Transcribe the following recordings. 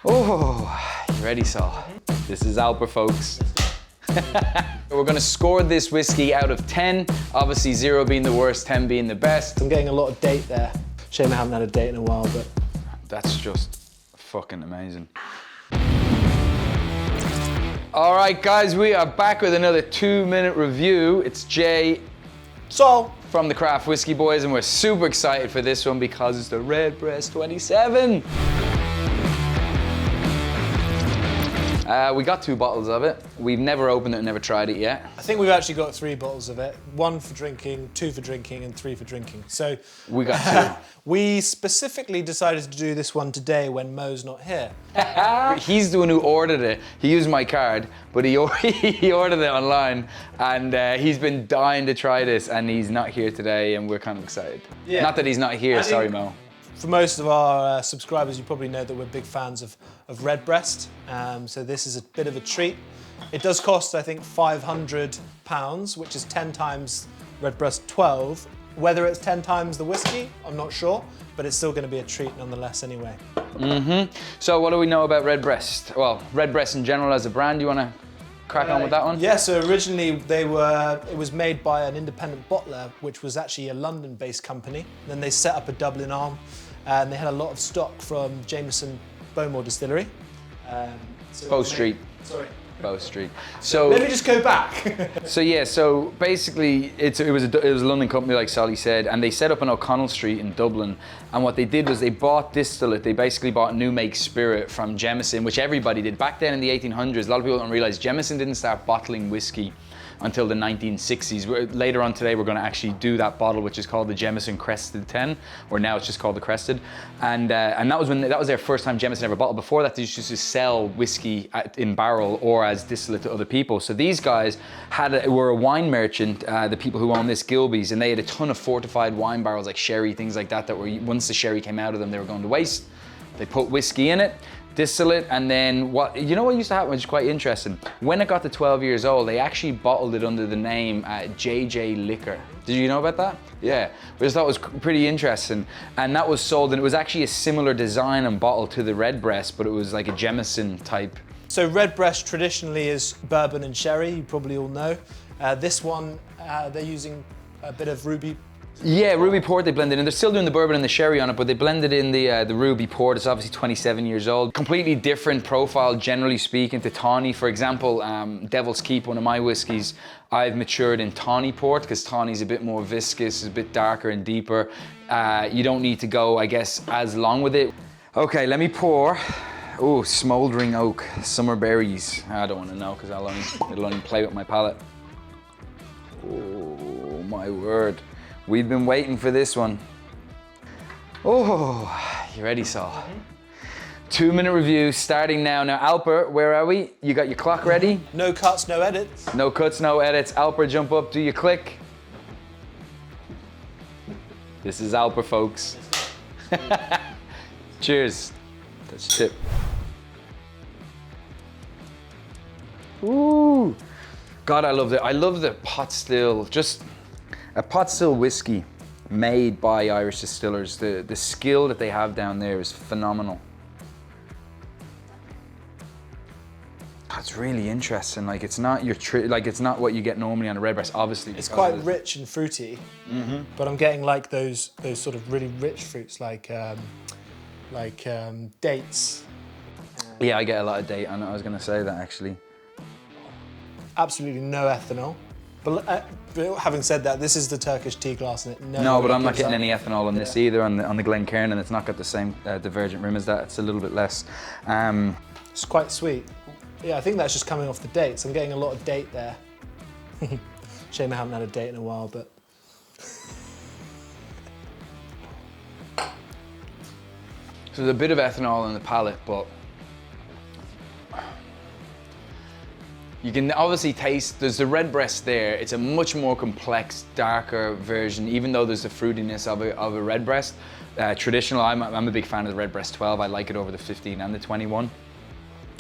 Oh, you ready, Saul? This is Alper, folks. We're gonna score this whiskey out of 10. Obviously 0 being the worst, 10 being the best. I'm getting a lot of date there. Shame I haven't had a date in a while, but. That's just fucking amazing. All right, guys, we are back with another 2-minute review. It's Jay. Saul. From the Craft Whiskey Boys, and we're super excited for this one because it's the Redbreast 27. We got 2 bottles of it. We've never opened it and never tried it yet. I think we've actually got 3 bottles of it. 1 for drinking, 2 for drinking, and 3 for drinking. So we got 2. We specifically decided to do this one today when Mo's not here. He's the one who ordered it. He used my card, but he ordered it online, and he's been dying to try this, and he's not here today, and we're kind of excited. Yeah. Not that he's not here, sorry, Mo. For most of our subscribers, you probably know that we're big fans of Redbreast, so this is a bit of a treat. It does cost, I think, £500, which is 10 times Redbreast 12. Whether it's 10 times the whiskey, I'm not sure, but it's still going to be a treat nonetheless anyway. So what do we know about Redbreast? Well, Redbreast in general as a brand, you want to crack on with that one? Yeah, so originally it was made by an independent bottler, which was actually a London-based company. Then they set up a Dublin arm, and they had a lot of stock from Jameson Bowmore Distillery. Bow Street. Sorry. Bow Street. So let me just go back. So basically it was a London company, like Sally said, and they set up on O'Connell Street in Dublin. And what they did was they bought distillate. They basically bought new make spirit from Jameson, which everybody did back then in the 1800s. A lot of people don't realize Jameson didn't start bottling whiskey until the 1960s. Later on today, we're going to actually do that bottle, which is called the Jameson Crested 10, or now it's just called the Crested. And that was their first time Jameson ever bottled. Before that, they used to sell whiskey in barrel or as distillate to other people. So these guys were a wine merchant, the people who own this, Gilbey's, and they had a ton of fortified wine barrels like sherry, things like that were, once the sherry came out of them, they were going to waste. They put whiskey in it, distillate, and then what used to happen, which is quite interesting. When it got to 12 years old, they actually bottled it under the name JJ Liquor. Did you know about that? Yeah, which I thought was pretty interesting. And that was sold, and it was actually a similar design and bottle to the Redbreast, but it was like a Jameson type. So Redbreast traditionally is bourbon and sherry, you probably all know. This one, they're using a bit of ruby. Yeah, ruby port they blended in. They're still doing the bourbon and the sherry on it, but they blended in the ruby port. It's obviously 27 years old. Completely different profile, generally speaking, to tawny. For example, Devil's Keep, one of my whiskeys, I've matured in tawny port because tawny's a bit more viscous, a bit darker and deeper. You don't need to go, I guess, as long with it. Okay, let me pour. Oh, smoldering oak, summer berries. I don't want to know because it'll only play with my palate. Oh, my word. We've been waiting for this one. Oh, you ready, Saul? 2-minute review starting now. Now, Alper, where are we? You got your clock ready? No cuts, no edits. No cuts, no edits. Alper, jump up, do your click. This is Alper, folks. Cheers. That's tip. Ooh. God, I love it. I love the pot still. Just a pot still whiskey made by Irish distillers. The skill that they have down there is phenomenal. That's really interesting. Like it's not it's not what you get normally on a Redbreast. Obviously, it's quite rich and fruity. But I'm getting like those sort of really rich fruits, like dates. Yeah, I get a lot of date. I was going to say that actually. Absolutely no ethanol. But having said that, this is the Turkish tea glass, and no, but I'm not getting any ethanol on this either. On the Glencairn, and it's not got the same divergent rim as that. It's a little bit less. It's quite sweet. Yeah, I think that's just coming off the dates. I'm getting a lot of date there. Shame I haven't had a date in a while, but. So there's a bit of ethanol in the palate, but you can obviously taste, there's the Redbreast there. It's a much more complex, darker version, even though there's the fruitiness of a Redbreast. Traditional, I'm a big fan of the Redbreast 12. I like it over the 15 and the 21.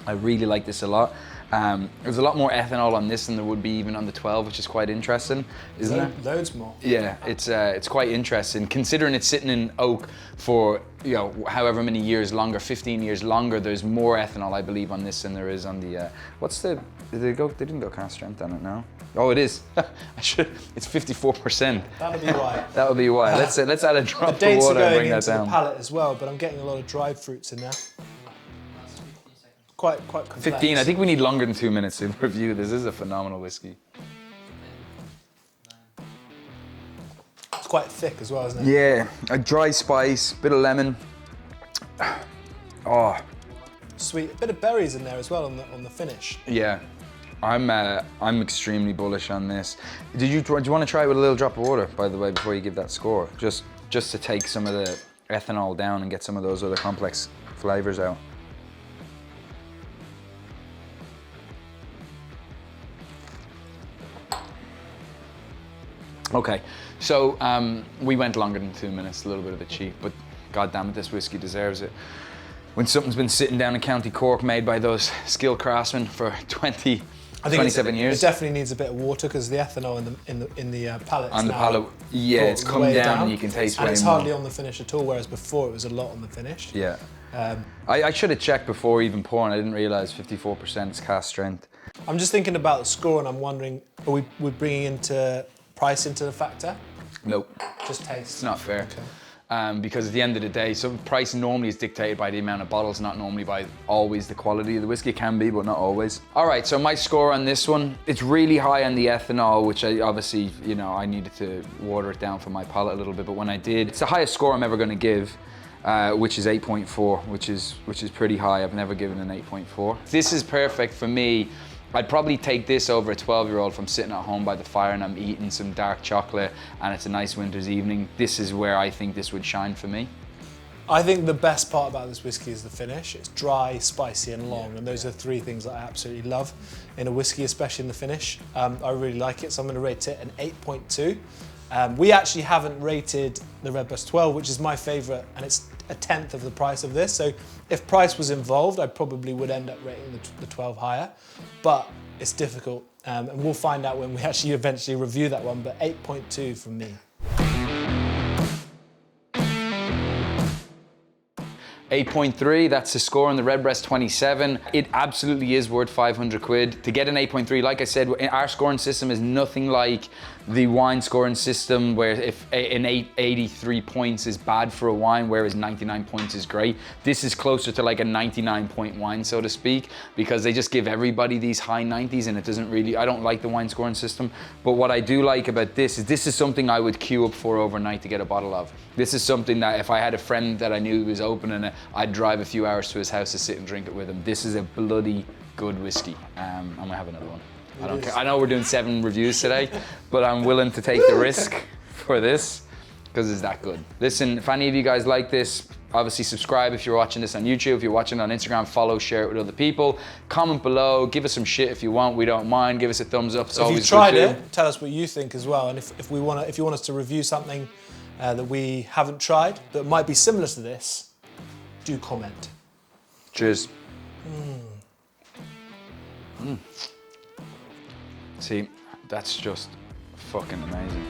I really like this a lot. There's a lot more ethanol on this than there would be even on the 12, which is quite interesting, isn't it? Loads more. Yeah, it's quite interesting considering it's sitting in oak for however many years longer, 15 years longer. There's more ethanol, I believe, on this than there is on the. They didn't go cask strength on it now. Oh, it is. It's 54%. That'll be why. That'll be why. Let's add a drop The of dates are water and going bring that into the down. palate as well, but I'm getting a lot of dried fruits in there. Quite complex. 15. I think we need longer than 2 minutes to review this. This is a phenomenal whiskey. It's quite thick as well, isn't it? Yeah, a dry spice, bit of lemon. Oh, Sweet. A bit of berries in there as well on the finish. yeah. I'm extremely bullish on this. Do you want to try it with a little drop of water, by the way, before you give that score? Just to take some of the ethanol down and get some of those other complex flavors out. Okay, so we went longer than 2 minutes, a little bit of a cheat, but god damn it, this whiskey deserves it. When something's been sitting down in County Cork made by those skilled craftsmen for 27 years. It definitely needs a bit of water because the ethanol in the palate. On the palate, yeah, it's come down and you can taste way more. And it's hardly on the finish at all, whereas before it was a lot on the finish. Yeah. I should have checked before even pouring. I didn't realise 54% is cask strength. I'm just thinking about the score and I'm wondering, are we bringing into price into the factor? Nope. Just taste. It's not fair. Okay. Because at the end of the day, so price normally is dictated by the amount of bottles, not normally by always the quality of the whiskey. It can be, but not always. All right, so my score on this one, it's really high on the ethanol, which I obviously, I needed to water it down for my palate a little bit, but when I did, it's the highest score I'm ever gonna give, which is 8.4, which is pretty high. I've never given an 8.4. This is perfect for me. I'd probably take this over a 12-year-old if I'm sitting at home by the fire and I'm eating some dark chocolate and it's a nice winter's evening. This is where I think this would shine for me. I think the best part about this whiskey is the finish. It's dry, spicy and long, and those are three things that I absolutely love in a whiskey, especially in the finish. I really like it, so I'm going to rate it an 8.2. We actually haven't rated the Redbreast 12, which is my favourite, and it's a tenth of the price of this. So if price was involved, I probably would end up rating the 12 higher, but it's difficult. And we'll find out when we actually eventually review that one, but 8.2 from me. 8.3, that's the score on the Redbreast 27. It absolutely is worth 500 quid. To get an 8.3, like I said, our scoring system is nothing like the wine scoring system where if an 83 points is bad for a wine, whereas 99 points is great. This is closer to like a 99 point wine, so to speak, because they just give everybody these high 90s and it doesn't really, I don't like the wine scoring system. But what I do like about this is something I would queue up for overnight to get a bottle of. This is something that if I had a friend that I knew was opening it, I'd drive a few hours to his house to sit and drink it with him. This is a bloody good whiskey. I'm gonna have another one. I don't care. I know we're doing 7 reviews today, but I'm willing to take the risk for this because it's that good. Listen, if any of you guys like this, obviously subscribe if you're watching this on YouTube. If you're watching it on Instagram, follow, share it with other people. Comment below, give us some shit if you want. We don't mind. Give us a thumbs up. It's always if you've tried good it, tell us what you think as well. And if you want us to review something that we haven't tried that might be similar to this, do comment. Cheers. See, that's just fucking amazing.